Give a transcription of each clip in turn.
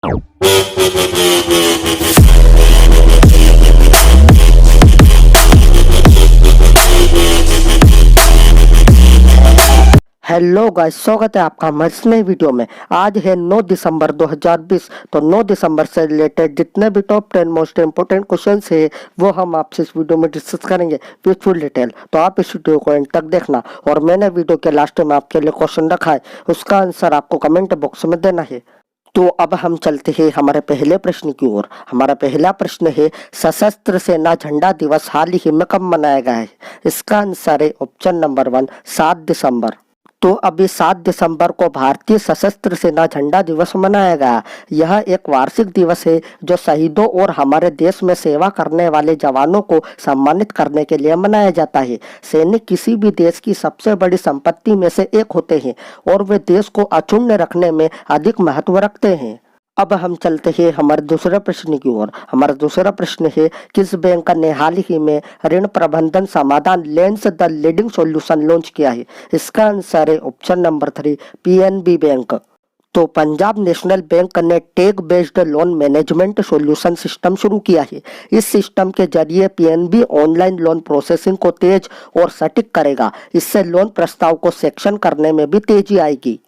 Hello guys, स्वागत है आपका हमारे इस नई वीडियो में। आज है 9 दिसंबर 2020। तो 9 दिसंबर से रिलेटेड जितने भी टॉप 10 मोस्ट इंपोर्टेंट क्वेश्चंस है वो हम आपसे इस वीडियो में डिस्कस करेंगे विद फुल डिटेल। तो आप इस वीडियो को एंड तक देखना। और मैंने वीडियो के लास्ट में आपके लिए क्वेश्चन रखा है, उसका आंसर आपको कमेंट बॉक्स में देना है। तो अब हम चलते हैं हमारे पहले प्रश्न की ओर। हमारा पहला प्रश्न है, सशस्त्र सेना झंडा दिवस हाल ही में कब मनाया गया है? इसका आंसर है ऑप्शन नंबर 1, 7 दिसंबर। तो अभी 7 दिसंबर को भारतीय सशस्त्र सेना झंडा दिवस मनाया गया। यह एक वार्षिक दिवस है जो शहीदों और हमारे देश में सेवा करने वाले जवानों को सम्मानित करने के लिए मनाया जाता है। सैनिक किसी भी देश की सबसे बड़ी संपत्ति में से एक होते हैं और वे देश को अक्षुण्ण रखने में अधिक महत्व रखते हैं। अब हम चलते हैं हमारे दूसरे प्रश्न की ओर। हमारा दूसरा प्रश्न है, किस बैंक ने हाल ही में ऋण प्रबंधन समाधान lens the leading solution launch किया है? इसका आंसर है ऑप्शन नंबर 3, पीएनबी बैंक। तो पंजाब नेशनल बैंक ने tech based loan management solution system शुरू किया है। इस सिस्टम के जरिए पीएनबी ऑनलाइन लोन प्रोसेसिंग को तेज और सटीक करेगा। इससे लोन प्रस्ताव को सेक्शन करने में भी तेजी आएगी।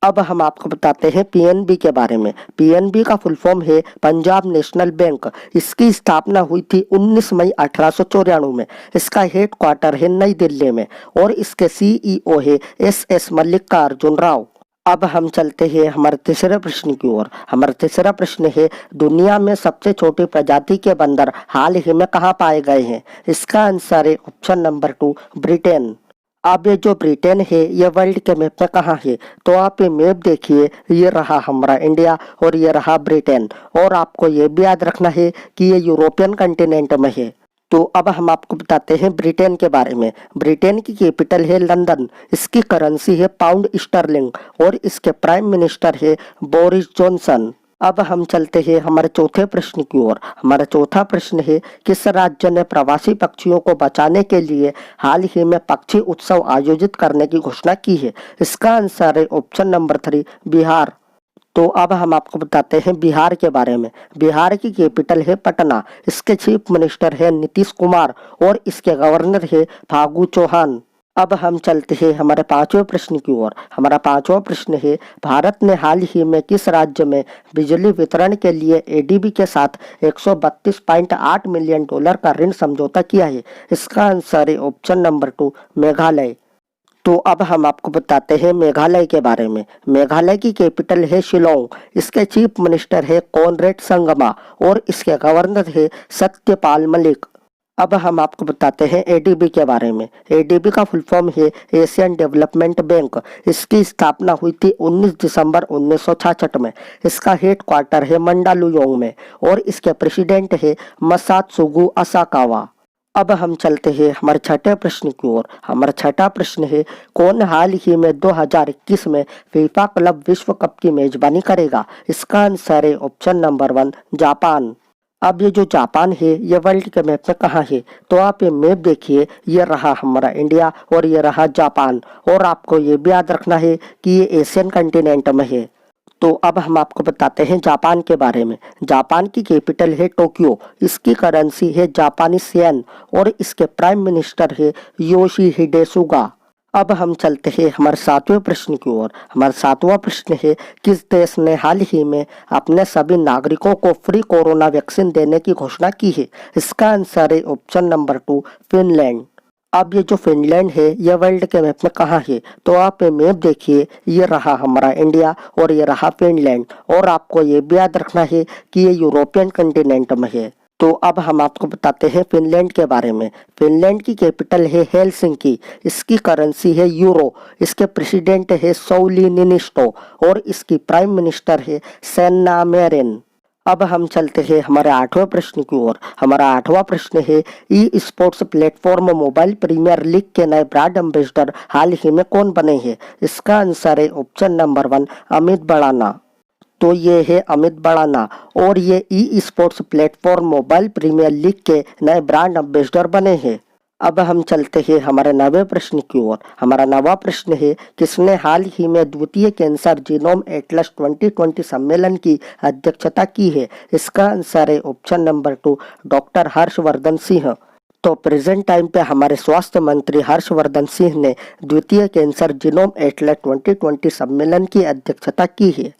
अब हम आपको बताते हैं पीएनबी के बारे में। पीएनबी का फुल फॉर्म है पंजाब नेशनल बैंक। इसकी स्थापना हुई थी 19 मई 1894 में। इसका हेड क्वार्टर है नई दिल्ली में और इसके सीईओ है एस मल्लिकार्जुन राव। अब हम चलते हैं हमारे तीसरे प्रश्न की ओर। हमारा तीसरा प्रश्न है, दुनिया में सबसे छोटी प्रजाति के बंदर हाल ही में कहाँ पाए गए हैं? इसका आंसर है ऑप्शन नंबर 2, ब्रिटेन। अब ये जो ब्रिटेन है ये वर्ल्ड के मैप में कहाँ है? तो आप ये मैप देखिए, ये रहा हमारा इंडिया और ये रहा ब्रिटेन। और आपको ये भी याद रखना है कि ये यूरोपियन कंटिनेंट में है। तो अब हम आपको बताते हैं ब्रिटेन के बारे में। ब्रिटेन की कैपिटल है लंदन। इसकी करेंसी है पाउंड स्टर्लिंग और इसके प्राइम मिनिस्टर है बोरिस जॉनसन। अब हम चलते हैं हमारे चौथे प्रश्न की ओर। हमारा चौथा प्रश्न है, किस राज्य ने प्रवासी पक्षियों को बचाने के लिए हाल ही में पक्षी उत्सव आयोजित करने की घोषणा की है? इसका आंसर है ऑप्शन नंबर 3, बिहार। तो अब हम आपको बताते हैं बिहार के बारे में। बिहार की कैपिटल है पटना। इसके चीफ मिनिस्टर है नीतीश कुमार और इसके गवर्नर है फागू चौहान। अब हम चलते हैं हमारे पांचवें प्रश्न की ओर। हमारा पांचवा प्रश्न है, भारत ने हाल ही में किस राज्य में बिजली वितरण के लिए एडीबी के साथ 132.8 मिलियन डॉलर का ऋण समझौता किया है? इसका आंसर है ऑप्शन नंबर 2, मेघालय। तो अब हम आपको बताते हैं मेघालय के बारे में। मेघालय की कैपिटल है शिलोंग। इसके चीफ मिनिस्टर है कॉनरेड संगमा और इसके गवर्नर है सत्यपाल मलिक। अब हम आपको बताते हैं एडीबी के बारे में। एडीबी का फुल फॉर्म है एशियन डेवलपमेंट बैंक। इसकी स्थापना हुई थी 19 दिसंबर 1966 में। इसका हेड क्वार्टर है मंडालुयोंग में और इसके प्रेसिडेंट है मसात्सुगु असाकावा। अब हम चलते हैं हमारे छठे प्रश्न की ओर। हमारा छठा प्रश्न है, कौन हाल ही में 2021 में फीफा क्लब विश्व कप की मेजबानी करेगा? इसका आंसर है ऑप्शन नंबर 1, जापान। अब ये जो जापान है ये वर्ल्ड के मैप में कहाँ है? तो आप ये मैप देखिए, ये रहा हमारा इंडिया और ये रहा जापान। और आपको ये भी याद रखना है कि ये एशियन कंटिनेंट में है। तो अब हम आपको बताते हैं जापान के बारे में। जापान की कैपिटल है टोक्यो। इसकी करेंसी है जापानी येन और इसके प्राइम मिनिस्टर है योशिहिडे सुगा। अब हम चलते हैं हमारे सातवें प्रश्न की ओर। हमारा सातवां प्रश्न है, किस देश ने हाल ही में अपने सभी नागरिकों को फ्री कोरोना वैक्सीन देने की घोषणा की है? इसका आंसर है ऑप्शन नंबर 2, फिनलैंड। अब ये जो फिनलैंड है ये वर्ल्ड के मैप में कहाँ है? तो आप ये मैप देखिए, ये रहा हमारा इंडिया और ये रहा फिनलैंड। और आपको ये भी याद रखना है कि ये यूरोपियन कंटिनेंट में है। तो अब हम आपको बताते हैं फिनलैंड के बारे में। फिनलैंड की कैपिटल है हेलसिंकी। इसकी करेंसी है यूरो। इसके प्रेसिडेंट है सौली निनिस्टो और इसकी प्राइम मिनिस्टर है सेन्ना मेरिन। अब हम चलते हैं हमारे आठवें प्रश्न की ओर। हमारा आठवां प्रश्न है, esports platform mobile premier league के नए ब्रांड एम्बेसडर हाल ही में कौन बने हैं? इसका आंसर है ऑप्शन नंबर 1, अमित बड़ाना। तो ये है अमित बड़ाना और ये esports platform mobile premier league के नए ब्रांड एम्बेसडर बने हैं। अब हम चलते हैं हमारे नवे प्रश्न की ओर। हमारा नवा प्रश्न है, किसने हाल ही में द्वितीय कैंसर जीनोम एटलस 2020 सम्मेलन की अध्यक्षता की है? इसका आंसर है option number 2, doctor Harshvardhan Singh. तो प्रेजेंट टाइम पे हमारे स्वास्थ्य मंत्री हर्षवर्धन सिंह ने द्वितीय कैंसर जीनोम एटलस 2020 सम्मेलन की अध्यक्षता की है।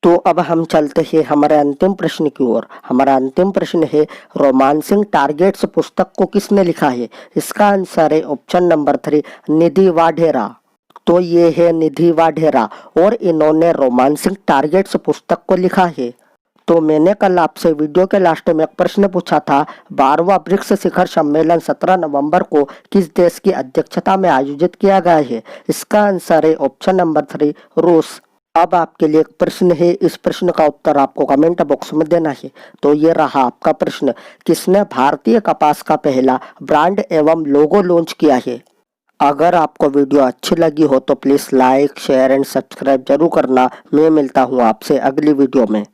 तो अब हम चलते हैं हमारे अंतिम प्रश्न की ओर। हमारा अंतिम प्रश्न है, रोमांसिंग टारगेट्स पुस्तक को किसने लिखा है? इसका आंसर है ऑप्शन नंबर 3, निधि वाढेरा। तो ये है निधि वाढेरा और इन्होंने रोमांसिंग टारगेट्स पुस्तक को लिखा है। तो मैंने कल आपसे वीडियो के लास्ट में एक प्रश्न पूछा था, 12वां ब्रिक्स शिखर सम्मेलन 17 नवंबर को किस देश की अध्यक्षता में आयोजित किया गया है? इसका आंसर है ऑप्शन नंबर 3, रूस। अब आपके लिए एक प्रश्न है, इस प्रश्न का उत्तर आपको कमेंट बॉक्स में देना है। तो ये रहा आपका प्रश्न, किसने भारतीय कपास का पहला ब्रांड एवं लोगो लॉन्च किया है? अगर आपको वीडियो अच्छी लगी हो तो please like, share and subscribe जरूर करना। मैं मिलता हूँ आपसे अगली वीडियो में।